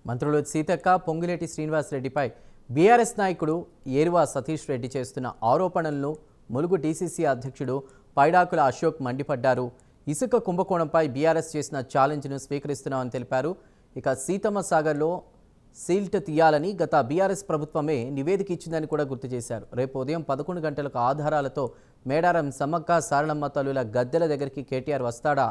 మంత్రులు సీతక్క, పొంగులేటి శ్రీనివాసరెడ్డిపై బీఆర్ఎస్ నాయకుడు ఏరువా సతీష్ రెడ్డి చేస్తున్న ఆరోపణలను ములుగు డీసీసీ అధ్యక్షుడు పైడాకుల అశోక్ మండిపడ్డారు. ఇసుక కుంభకోణంపై బీఆర్ఎస్ చేసిన ఛాలెంజ్ను స్వీకరిస్తున్నామని తెలిపారు. ఇక సీతమ్మ సాగర్లో సీల్ట్ తీయాలని గత బీఆర్ఎస్ ప్రభుత్వమే నివేదిక ఇచ్చిందని కూడా గుర్తు చేశారు. రేపు ఉదయం 11 గంటలకు ఆధారాలతో మేడారం సమ్మక్క సారళమ్మ తల్లుల గద్దెల దగ్గరికి కేటీఆర్ వస్తాడా,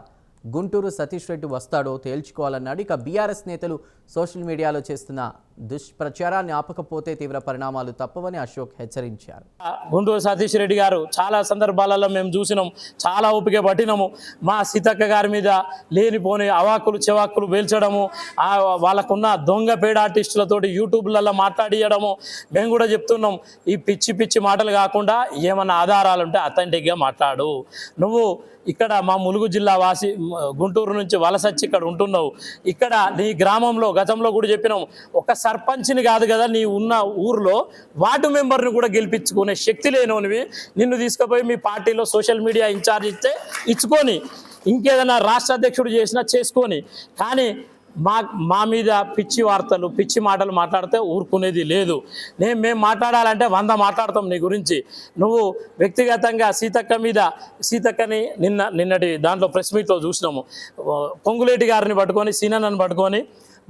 గుంటూరు సతీష్ రెడ్డి వస్తాడో తేల్చుకోవాలన్నాడు. ఇక బీఆర్ఎస్ నేతలు సోషల్ మీడియాలో చేస్తున్న దుష్ప్రచారాన్ని ఆపకపోతే తీవ్ర పరిణామాలు తప్పవని అశోక్ హెచ్చరించారు. గుంటూరు సతీష్ రెడ్డి గారు చాలా సందర్భాలలో మేము చూసినాం, చాలా ఓపిక పట్టినాము. మా సీతక్క గారి మీద లేనిపోని అవాకులు చెవాకులు పేల్చడము, వాళ్ళకున్న దొంగ పేడ ఆర్టిస్టులతోటి యూట్యూబ్లలో మాట్లాడియడము మేము కూడా చెప్తున్నాం. ఈ పిచ్చి పిచ్చి మాటలు కాకుండా ఏమన్నా ఆధారాలు ఉంటే అథెంటిక్గా మాట్లాడు. నువ్వు ఇక్కడ మా ములుగు జిల్లా వాసి గుంటూరు నుంచి వలసచ్చి ఇక్కడ ఉంటున్నావు. ఇక్కడ నీ గ్రామంలో గతంలో కూడా చెప్పినాం, ఒక సర్పంచ్ని కాదు కదా, నీ ఉన్న ఊర్లో వార్డు మెంబర్ని కూడా గెలిపించుకునే శక్తి లేనివి నిన్ను తీసుకుపోయి మీ పార్టీలో సోషల్ మీడియా ఇన్ఛార్జ్ ఇస్తే ఇచ్చుకొని, ఇంకేదైనా రాష్ట్ర అధ్యక్షుడు చేసినా చేసుకొని, కానీ మా మీద పిచ్చి వార్తలు పిచ్చి మాటలు మాట్లాడితే ఊరుకునేది లేదు. మేము మాట్లాడాలంటే 100 మాట్లాడతాం నీ గురించి. నువ్వు వ్యక్తిగతంగా సీతక్కని నిన్నటి దాంట్లో ప్రెస్ మీట్లో చూసినాము. పొంగులేటి గారిని పట్టుకొని సీనన్నను పట్టుకొని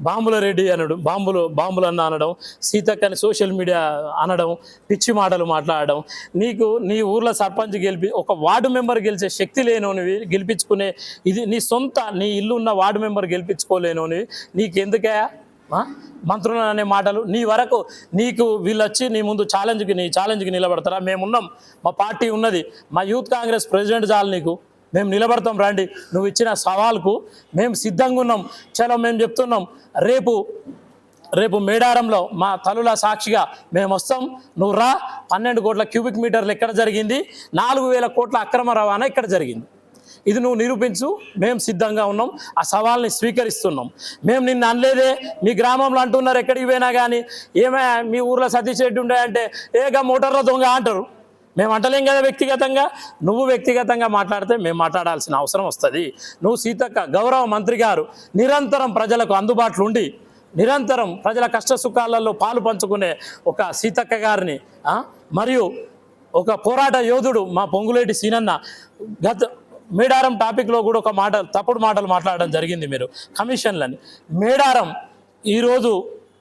బాంబుల రెడ్డి అనడం, బాంబులన్న అనడం, సీతక్కని సోషల్ మీడియా అనడం, పిచ్చి మాటలు మాట్లాడడం. నీ ఊర్లో సర్పంచ్ ఒక వార్డు మెంబర్ గెలిచే శక్తి లేనోనివి, గెలిపించుకునే ఇది నీ ఇల్లు ఉన్న వార్డు మెంబర్ గెలిపించుకోలేనోనివి నీకెందుకే మంత్రులు అనే మాటలు? నీ వరకు నీకు వీళ్ళు వచ్చి నీ ముందు ఛాలెంజ్కి నిలబడతారా? మేమున్నాం, మా పార్టీ ఉన్నది, మా యూత్ కాంగ్రెస్ ప్రెసిడెంట్ చాలు, నీకు మేము నిలబడతాం. రండి, నువ్వు ఇచ్చిన సవాల్కు మేము సిద్ధంగా ఉన్నాం. చలో, మేము చెప్తున్నాం, రేపు మేడారంలో మా తల్లుల సాక్షిగా మేము వస్తాం. నువ్వు రా. 12 కోట్ల క్యూబిక్ మీటర్లు ఎక్కడ జరిగింది, 4,000 కోట్ల అక్రమ రవాణా ఇక్కడ జరిగింది. ఇది నువ్వు నిరూపించు. మేము సిద్ధంగా ఉన్నాం, ఆ సవాల్ని స్వీకరిస్తున్నాం. మేము నిన్ను అనలేదే. మీ గ్రామంలో అంటున్నారు ఎక్కడికి పోయినా కానీ, ఏమైనా మీ ఊర్లో సతీష్ రెడ్డి ఉండే ఏగా మోటార్లో దొంగ అంటారు. మేము అంటలేం కదా వ్యక్తిగతంగా. నువ్వు వ్యక్తిగతంగా మాట్లాడితే మేము మాట్లాడాల్సిన అవసరం వస్తుంది. నువ్వు సీతక్క గౌరవ మంత్రి గారు నిరంతరం ప్రజలకు అందుబాటులో ఉండి నిరంతరం ప్రజల కష్ట సుఖాలలో పాలు పంచుకునే ఒక సీతక్క గారిని, మరియు ఒక పోరాట యోధుడు మా పొంగులేటి సీనన్న మేడారం టాపిక్లో కూడా ఒక తప్పుడు మాటలు మాట్లాడడం జరిగింది. మీరు కమిషన్లని మేడారం ఈరోజు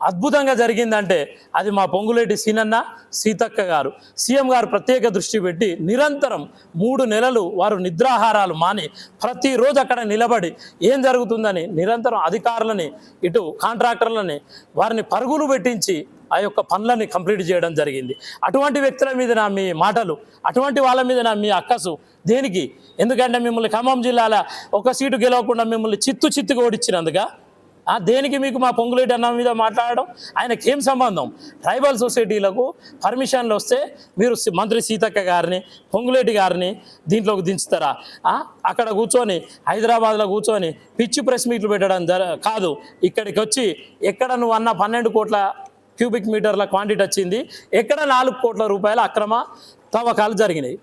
అద్భుతంగా జరిగిందంటే అది మా పొంగులేటి సీనన్న, సీతక్క గారు, సీఎం గారు ప్రత్యేక దృష్టి పెట్టి నిరంతరం 3 నెలలు వారు నిద్రాహారాలు మాని ప్రతిరోజు అక్కడ నిలబడి ఏం జరుగుతుందని నిరంతరం అధికారులని, ఇటు కాంట్రాక్టర్లని వారిని పరుగులు పెట్టించి ఆ యొక్క పనులని కంప్లీట్ చేయడం జరిగింది. అటువంటి వ్యక్తుల మీద నా మీ మాటలు, అటువంటి వాళ్ళ మీద నా మీ అక్కసు దేనికి? ఎందుకంటే మిమ్మల్ని ఖమ్మం జిల్లాలో ఒక సీటు గెలవకుండా మిమ్మల్ని చిత్తుగా ఓడించినందుక దేనికి మీకు మా పొంగులేటి అన్న మీద మాట్లాడడం? ఆయనకేం సంబంధం? ట్రైబల్ సొసైటీలకు పర్మిషన్లు వస్తే మీరు మంత్రి సీతక్క గారిని, పొంగులేటి గారిని దీంట్లోకి దించుతారా? అక్కడ కూర్చొని హైదరాబాద్లో కూర్చొని పిచ్చి ప్రెస్ మీట్లు పెట్టడం కాదు. ఇక్కడికి వచ్చి ఎక్కడ నువ్వు అన్న 12 కోట్ల క్యూబిక్ మీటర్ల క్వాంటిటీ వచ్చింది, ఎక్కడ 4 కోట్ల రూపాయల అక్రమ తవ్వకాలు జరిగినాయి?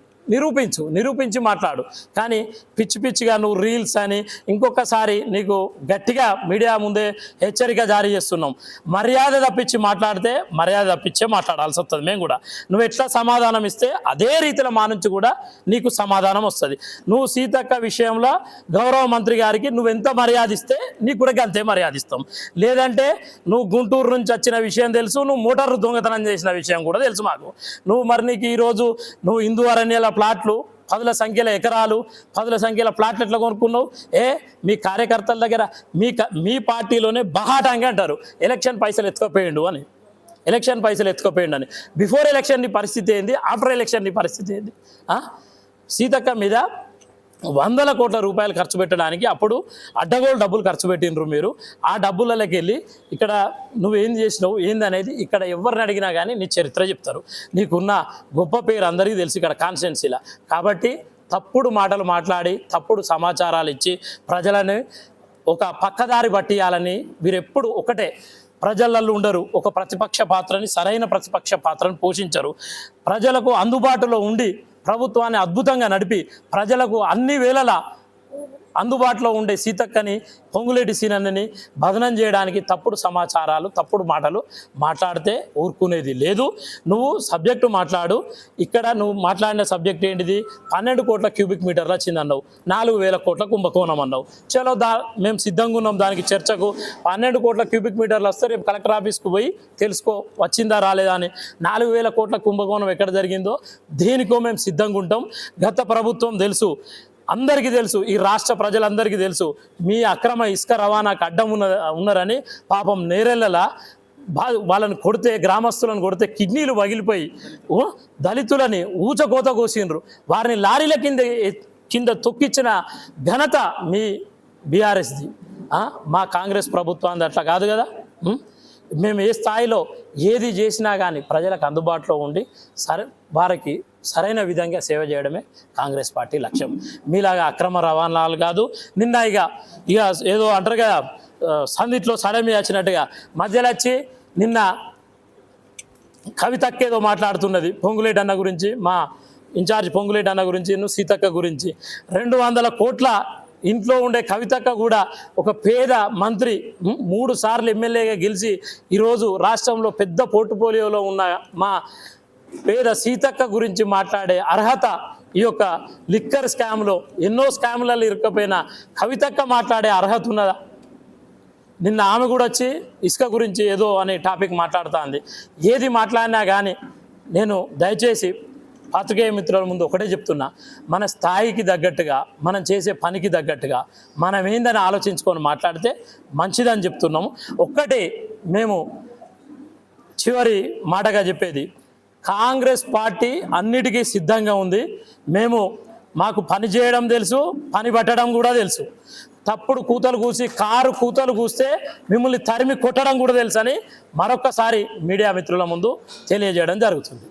నిరూపించి మాట్లాడు. కానీ పిచ్చిగా నువ్వు రీల్స్ అని ఇంకొకసారి నీకు గట్టిగా మీడియా ముందే హెచ్చరిక జారీ చేస్తున్నాం. మర్యాద తప్పించి మాట్లాడితే మర్యాద తప్పించే మాట్లాడాల్సి వస్తుంది. మేము కూడా నువ్వు ఎట్లా సమాధానం ఇస్తే అదే రీతిలో మా నుంచి కూడా నీకు సమాధానం వస్తుంది. నువ్వు సీతక్క విషయంలో గౌరవ మంత్రి గారికి నువ్వు ఎంత మర్యాద ఇస్తే నీకు కూడా అంతే మర్యాద ఇస్తాం. లేదంటే నువ్వు గుంటూరు నుంచి వచ్చిన విషయం తెలుసు, నువ్వు మోటార్ దొంగతనం చేసిన విషయం కూడా తెలుసు మాకు. నీకు ఈరోజు నువ్వు హిందూ అరణ్యాల ప్లాట్లు, 10ల సంఖ్యల ఎకరాలు, 10ల సంఖ్యల ప్లాట్లు ఎట్లా కొనుక్కున్నావు? మీ కార్యకర్తల దగ్గర మీ పార్టీలోనే బహాటంగా అంటారు ఎలక్షన్ పైసలు ఎత్తుకపోయిండు అని, బిఫోర్ ఎలక్షన్ నీ పరిస్థితి ఏంది, ఆఫ్టర్ ఎలక్షన్ నీ పరిస్థితి ఏంది? సీతక్క మీద 100ల కోట్ల రూపాయలు ఖర్చు పెట్టడానికి అప్పుడు అడ్డగోలు డబ్బులు ఖర్చు పెట్టినరు మీరు. ఆ డబ్బులకి వెళ్ళి ఇక్కడ నువ్వేం చేసినావు ఏందనేది ఇక్కడ ఎవరిని అడిగినా కానీ నీ చరిత్ర చెప్తారు. నీకున్న గొప్ప పేరు అందరికీ తెలుసు ఇక్కడ కాన్స్టిట్యున్సీలో. కాబట్టి తప్పుడు మాటలు మాట్లాడి తప్పుడు సమాచారాలు ఇచ్చి ప్రజలని ఒక పక్కదారి పట్టియాలని వీరెప్పుడు ఒకటే, ప్రజలలో ఉండరు. ఒక సరైన ప్రతిపక్ష పాత్రని పోషించరు. ప్రజలకు అందుబాటులో ఉండి ప్రభుత్వాన్ని అద్భుతంగా నడిపి ప్రజలకు అన్ని వేళలా అందుబాటులో ఉండే సీతక్కని పొంగులేటి సీనన్నని బదనం చేయడానికి తప్పుడు సమాచారాలు తప్పుడు మాటలు మాట్లాడితే ఊరుకునేది లేదు. నువ్వు సబ్జెక్టు మాట్లాడు. ఇక్కడ నువ్వు మాట్లాడిన సబ్జెక్ట్ ఏంటిది? 12 కోట్ల క్యూబిక్ మీటర్లు వచ్చిందన్నావు, 4,000 కోట్ల కుంభకోణం అన్నావు. చలో మేము సిద్ధంగా ఉన్నాం దానికి చర్చకు. 12 కోట్ల క్యూబిక్ మీటర్లు వస్తే రేపు కలెక్టర్ ఆఫీస్కు పోయి తెలుసుకో వచ్చిందా రాలేదా అని. 4,000 కోట్ల కుంభకోణం ఎక్కడ జరిగిందో దేనికో మేము సిద్ధంగా ఉంటాం. గత ప్రభుత్వం తెలుసు, అందరికీ తెలుసు, ఈ రాష్ట్ర ప్రజలందరికీ తెలుసు మీ అక్రమ ఇసుక రవాణాకు అడ్డం ఉన్నారని. పాపం నేరెళ్ళలా వాళ్ళని కొడితే, గ్రామస్తులను కొడితే కిడ్నీలు పగిలిపోయి దళితులని ఊచకోత కోసిండ్రు. వారిని లారీల కింద తొక్కించిన ఘనత మీ బీఆర్ఎస్ది. మా కాంగ్రెస్ ప్రభుత్వాన్ని అట్లా కాదు కదా. మేము ఏ స్థాయిలో ఏది చేసినా కానీ ప్రజలకు అందుబాటులో ఉండి వారికి సరైన విధంగా సేవ చేయడమే కాంగ్రెస్ పార్టీ లక్ష్యం. మీలాగా అక్రమ రవాణాలు కాదు. నిన్న ఇక ఏదో అంటారు కదా, సందిట్లో సడమి వచ్చినట్టుగా మధ్యలో వచ్చి నిన్న కవితక్కేదో మాట్లాడుతున్నది పొంగులేటి అన్న గురించి, మా ఇన్ఛార్జ్ పొంగులేటి అన్న గురించి, సీతక్క గురించి. 200 కోట్ల ఇంట్లో ఉండే కవితక్క కూడా ఒక పేద మంత్రి, 3 సార్లు ఎమ్మెల్యేగా గెలిచి ఈరోజు రాష్ట్రంలో పెద్ద పోర్టుఫోలియోలో ఉన్న మా పేద సీతక్క గురించి మాట్లాడే అర్హత ఈ యొక్క లిక్కర్ స్కామ్లో ఎన్నో స్కామ్లలో ఇరుక్కుపోయిన కవితక్క మాట్లాడే అర్హత ఉన్నదా? నిన్న ఆమె కూడా వచ్చి ఇసుక గురించి ఏదో అనే టాపిక్ మాట్లాడుతుంది. ఏది మాట్లాడినా కానీ నేను దయచేసి పాత్రికేయ మిత్రుల ముందు ఒకటే చెప్తున్నా, మన స్థాయికి తగ్గట్టుగా, మనం చేసే పనికి తగ్గట్టుగా మనం ఏందని ఆలోచించుకొని మాట్లాడితే మంచిదని చెప్తున్నాము. ఒక్కటే మేము చివరి మాటగా చెప్పేది, కాంగ్రెస్ పార్టీ అన్నిటికీ సిద్ధంగా ఉంది. మాకు పని చేయడం తెలుసు, పని పట్టడం కూడా తెలుసు. తప్పుడు కూతలు కూసి కారు కూతలు కూస్తే మిమ్మల్ని తరిమి కొట్టడం కూడా తెలుసు అని మరొక్కసారి మీడియా మిత్రుల ముందు తెలియజేయడం జరుగుతుంది.